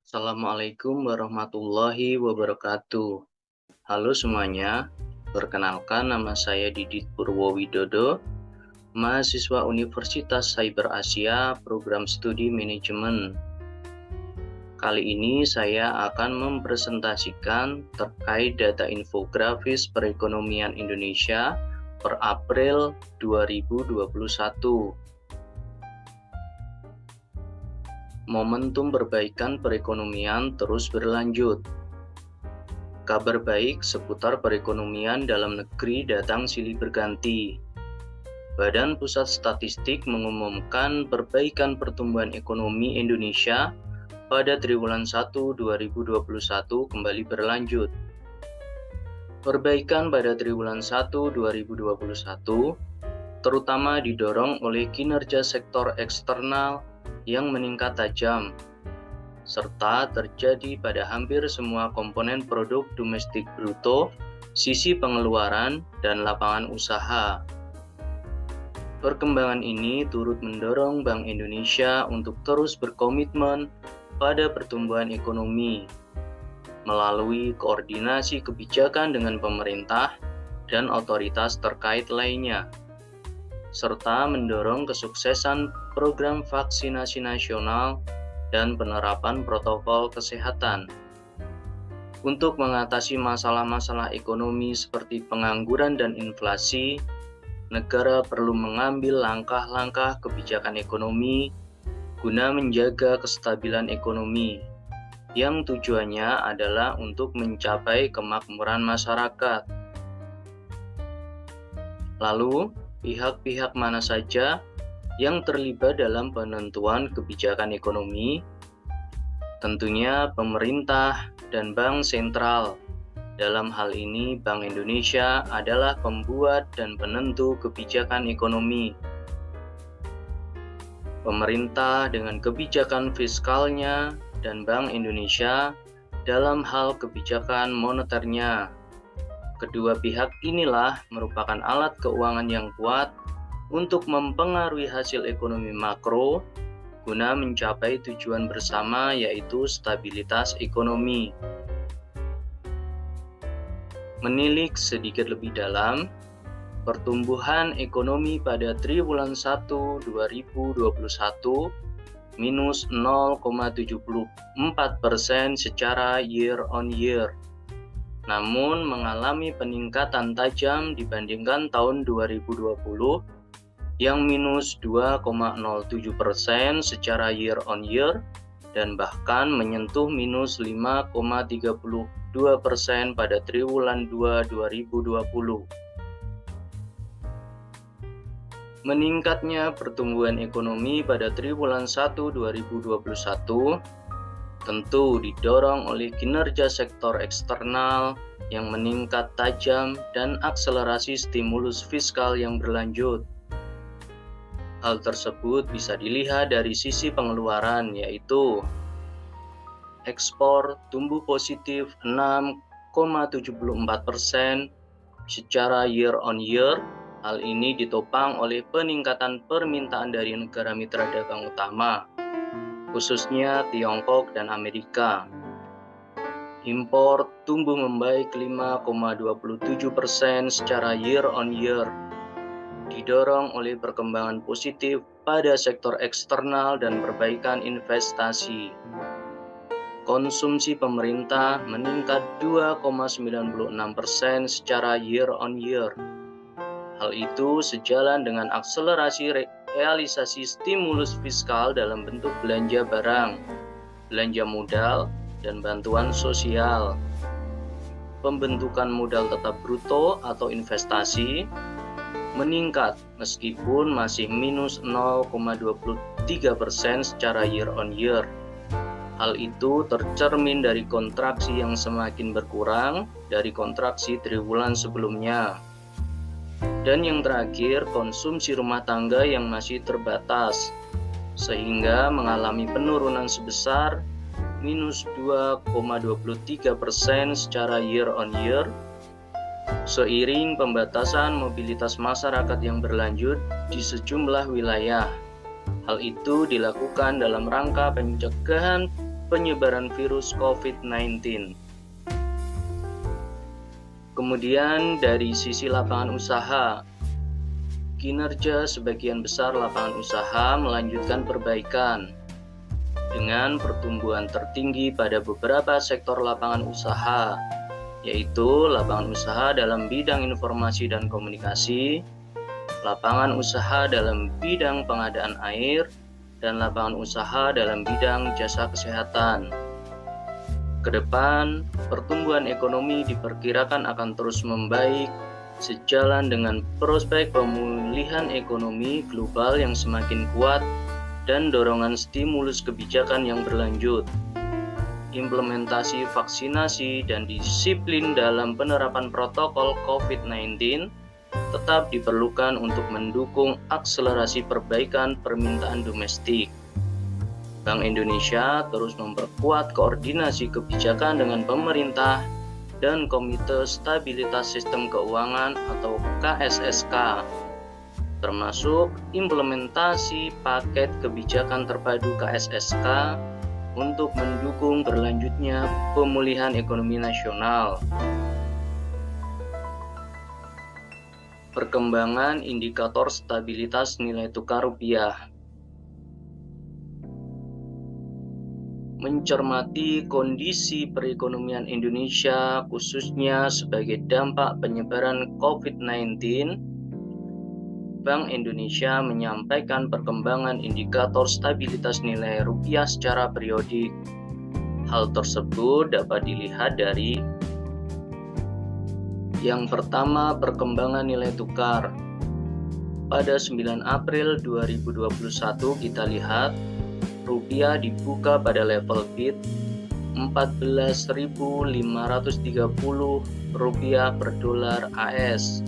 Assalamualaikum warahmatullahi wabarakatuh. Halo semuanya, perkenalkan nama saya Didit Purwowidodo, mahasiswa Universitas Cyber Asia, Program Studi Manajemen. Kali ini saya akan mempresentasikan terkait data infografis perekonomian Indonesia per April 2021. Momentum perbaikan perekonomian terus berlanjut. Kabar baik seputar perekonomian dalam negeri datang silih berganti. Badan Pusat Statistik mengumumkan perbaikan pertumbuhan ekonomi Indonesia pada triwulan 1 2021 kembali berlanjut. Perbaikan pada triwulan 1 2021 terutama didorong oleh kinerja sektor eksternal yang meningkat tajam, serta terjadi pada hampir semua komponen produk domestik bruto, sisi pengeluaran, dan lapangan usaha. Perkembangan ini turut mendorong Bank Indonesia untuk terus berkomitmen pada pertumbuhan ekonomi melalui koordinasi kebijakan dengan pemerintah dan otoritas terkait lainnya, serta mendorong kesuksesan program vaksinasi nasional dan penerapan protokol kesehatan. Untuk mengatasi masalah-masalah ekonomi seperti pengangguran dan inflasi, negara perlu mengambil langkah-langkah kebijakan ekonomi guna menjaga kestabilan ekonomi, yang tujuannya adalah untuk mencapai kemakmuran masyarakat. Lalu, pihak-pihak mana saja yang terlibat dalam penentuan kebijakan ekonomi? Tentunya pemerintah dan bank sentral. Dalam hal ini, Bank Indonesia adalah pembuat dan penentu kebijakan ekonomi. Pemerintah dengan kebijakan fiskalnya dan Bank Indonesia dalam hal kebijakan moneternya. Kedua pihak inilah merupakan alat keuangan yang kuat untuk mempengaruhi hasil ekonomi makro guna mencapai tujuan bersama, yaitu stabilitas ekonomi. Menilik sedikit lebih dalam, pertumbuhan ekonomi pada triwulan 1 2021 minus 0,74% secara year on year, namun mengalami peningkatan tajam dibandingkan tahun 2020 yang minus 2,07% secara year on year dan bahkan menyentuh minus 5,32% pada triwulan 2 2020. Meningkatnya pertumbuhan ekonomi pada triwulan 1 2021 tentu didorong oleh kinerja sektor eksternal yang meningkat tajam dan akselerasi stimulus fiskal yang berlanjut. Hal tersebut bisa dilihat dari sisi pengeluaran, yaitu ekspor tumbuh positif 6,74% secara year on year. Hal ini ditopang oleh peningkatan permintaan dari negara mitra dagang utama, khususnya Tiongkok dan Amerika. Impor tumbuh membaik 5,27% secara year on year, didorong oleh perkembangan positif pada sektor eksternal dan perbaikan investasi. Konsumsi pemerintah meningkat 2,96% secara year on year. Hal itu sejalan dengan akselerasi realisasi stimulus fiskal dalam bentuk belanja barang, belanja modal, dan bantuan sosial. Pembentukan modal tetap bruto atau investasi meningkat meskipun masih minus 0,23% secara year on year. Hal itu tercermin dari kontraksi yang semakin berkurang dari kontraksi triwulan sebelumnya. Dan yang terakhir, konsumsi rumah tangga yang masih terbatas, sehingga mengalami penurunan sebesar minus 2,23% secara year on year seiring pembatasan mobilitas masyarakat yang berlanjut di sejumlah wilayah. Hal itu dilakukan dalam rangka pencegahan penyebaran virus COVID-19. Kemudian dari sisi lapangan usaha, kinerja sebagian besar lapangan usaha melanjutkan perbaikan dengan pertumbuhan tertinggi pada beberapa sektor lapangan usaha, yaitu lapangan usaha dalam bidang informasi dan komunikasi, lapangan usaha dalam bidang pengadaan air, dan lapangan usaha dalam bidang jasa kesehatan. Kedepan, pertumbuhan ekonomi diperkirakan akan terus membaik sejalan dengan prospek pemulihan ekonomi global yang semakin kuat dan dorongan stimulus kebijakan yang berlanjut. Implementasi vaksinasi dan disiplin dalam penerapan protokol COVID-19 tetap diperlukan untuk mendukung akselerasi perbaikan permintaan domestik. Bank Indonesia terus memperkuat koordinasi kebijakan dengan pemerintah dan Komite Stabilitas Sistem Keuangan atau KSSK, termasuk implementasi paket kebijakan terpadu KSSK untuk mendukung berlanjutnya pemulihan ekonomi nasional. Perkembangan indikator stabilitas nilai tukar rupiah. Mencermati kondisi perekonomian Indonesia khususnya sebagai dampak penyebaran COVID-19, Bank Indonesia menyampaikan perkembangan indikator stabilitas nilai rupiah secara periodik. Hal tersebut dapat dilihat dari yang pertama, perkembangan nilai tukar. Pada 9 April 2021 kita lihat rupiah dibuka pada level bid 14.530 rupiah per dolar AS.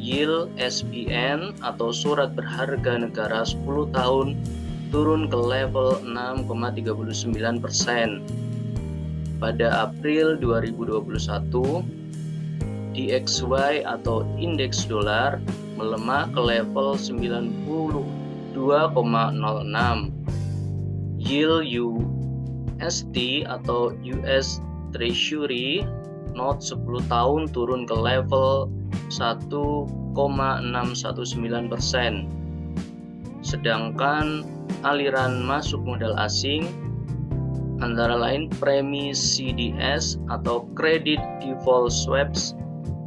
Yield SBN atau surat berharga negara 10 tahun turun ke level 6,39%. Pada April 2021, DXY atau indeks dolar melemah ke level 92,06. Yield USD atau US Treasury Note 10 tahun turun ke level 1,619%. Sedangkan aliran masuk modal asing antara lain premi CDS atau Credit Default Swaps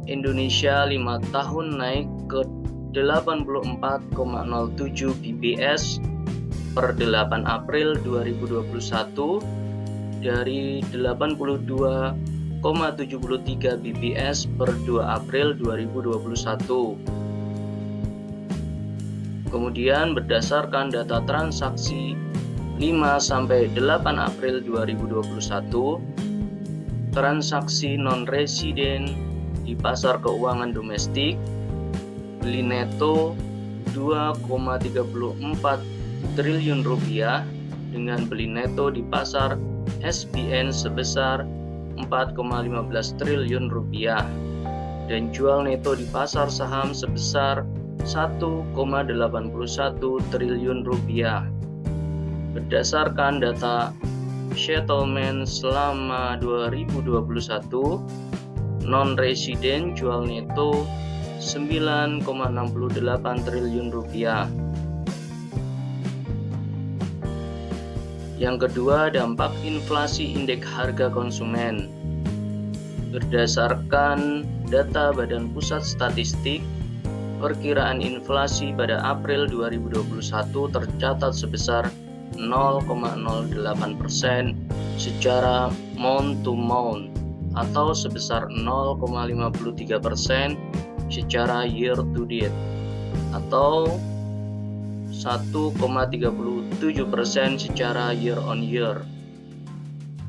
Indonesia 5 tahun naik ke 84,07 BPS per 8 April 2021 dari 82,73 BPS per 2 April 2021. Kemudian berdasarkan data transaksi 5 sampai 8 April 2021, transaksi non-residen di pasar keuangan domestik beli neto 2,34 triliun rupiah dengan beli neto di pasar SBN sebesar 4,15 triliun rupiah dan jual neto di pasar saham sebesar 1,81 triliun rupiah. Berdasarkan data settlement selama 2021, non-residen jual neto 9,68 triliun rupiah. Yang kedua, dampak inflasi indeks harga konsumen. Berdasarkan data Badan Pusat Statistik, perkiraan inflasi pada April 2021 tercatat sebesar 0,08% secara month to month atau sebesar 0,53% secara year to date atau 1,37% secara year on year.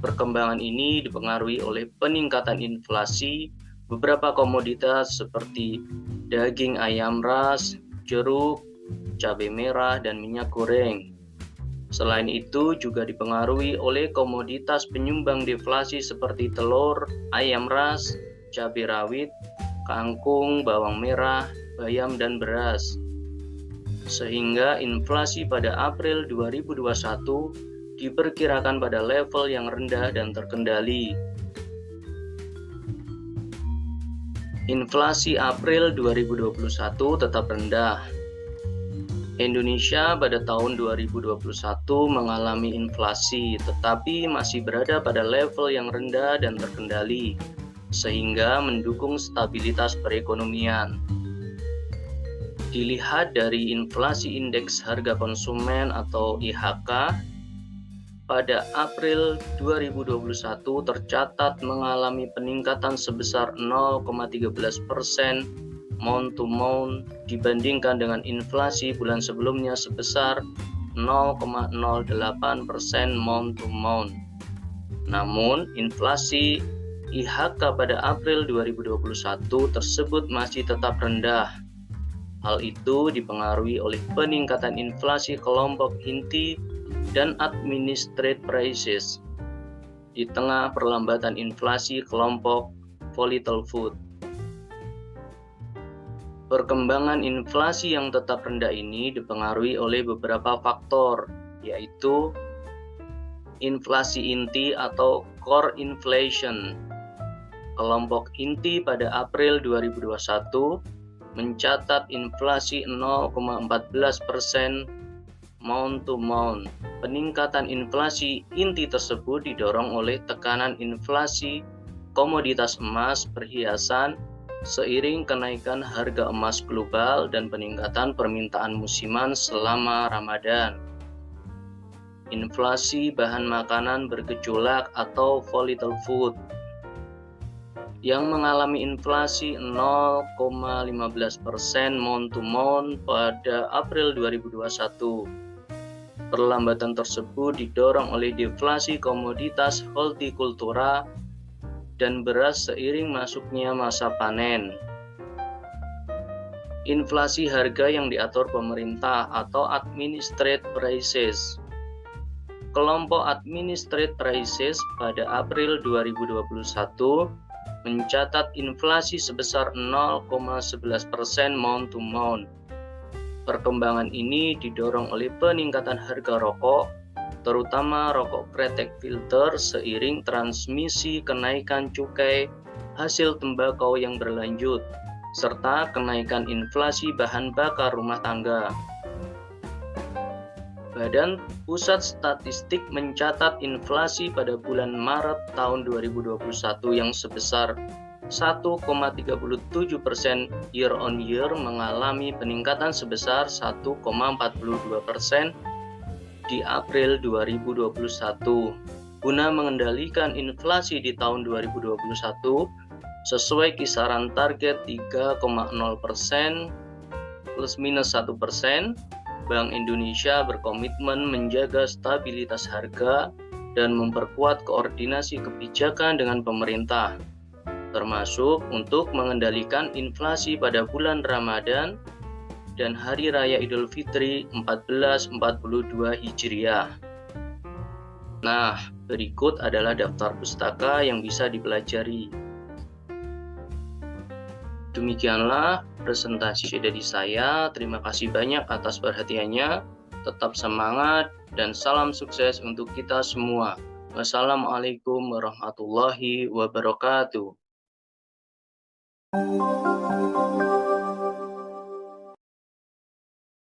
Perkembangan ini dipengaruhi oleh peningkatan inflasi beberapa komoditas seperti daging ayam ras, jeruk, cabai merah, dan minyak goreng. Selain itu juga dipengaruhi oleh komoditas penyumbang deflasi seperti telur, ayam ras, cabai rawit, kangkung, bawang merah, bayam, dan beras. Sehingga inflasi pada April 2021 diperkirakan pada level yang rendah dan terkendali. Inflasi April 2021 tetap rendah. Indonesia pada tahun 2021 mengalami inflasi, tetapi masih berada pada level yang rendah dan terkendali, sehingga mendukung stabilitas perekonomian. Dilihat dari inflasi indeks harga konsumen atau IHK, pada April 2021 tercatat mengalami peningkatan sebesar 0,13% month to month dibandingkan dengan inflasi bulan sebelumnya sebesar 0,08% month to month. Namun, inflasi IHK pada April 2021 tersebut masih tetap rendah. Hal itu dipengaruhi oleh peningkatan inflasi kelompok inti dan administrate prices di tengah perlambatan inflasi kelompok volatile food. Perkembangan inflasi yang tetap rendah ini dipengaruhi oleh beberapa faktor, yaitu inflasi inti atau core inflation. Kelompok inti pada April 2021 mencatat inflasi 0,14% month to month. Peningkatan inflasi inti tersebut didorong oleh tekanan inflasi komoditas emas, perhiasan, seiring kenaikan harga emas global dan peningkatan permintaan musiman selama Ramadan. Inflasi bahan makanan bergejolak atau volatile food yang mengalami inflasi 0,15% month to month pada April 2021. Perlambatan tersebut didorong oleh deflasi komoditas hortikultura dan beras seiring masuknya masa panen. Inflasi harga yang diatur pemerintah atau administrate prices. Kelompok administrate prices pada April 2021 mencatat inflasi sebesar 0,11% month to month. Perkembangan ini didorong oleh peningkatan harga rokok, terutama rokok kretek filter seiring transmisi kenaikan cukai hasil tembakau yang berlanjut, serta kenaikan inflasi bahan bakar rumah tangga. Badan Pusat Statistik mencatat inflasi pada bulan Maret tahun 2021 yang sebesar 1,37% year on year mengalami peningkatan sebesar 1,42% di April 2021. Guna mengendalikan inflasi di tahun 2021 sesuai kisaran target 3,0% plus minus 1%, Bank Indonesia berkomitmen menjaga stabilitas harga dan memperkuat koordinasi kebijakan dengan pemerintah, termasuk untuk mengendalikan inflasi pada bulan Ramadan dan Hari Raya Idul Fitri 1442 Hijriah. Nah, berikut adalah daftar pustaka yang bisa dipelajari. Demikianlah presentasi dari saya. Terima kasih banyak atas perhatiannya. Tetap semangat dan salam sukses untuk kita semua. Wassalamualaikum warahmatullahi wabarakatuh.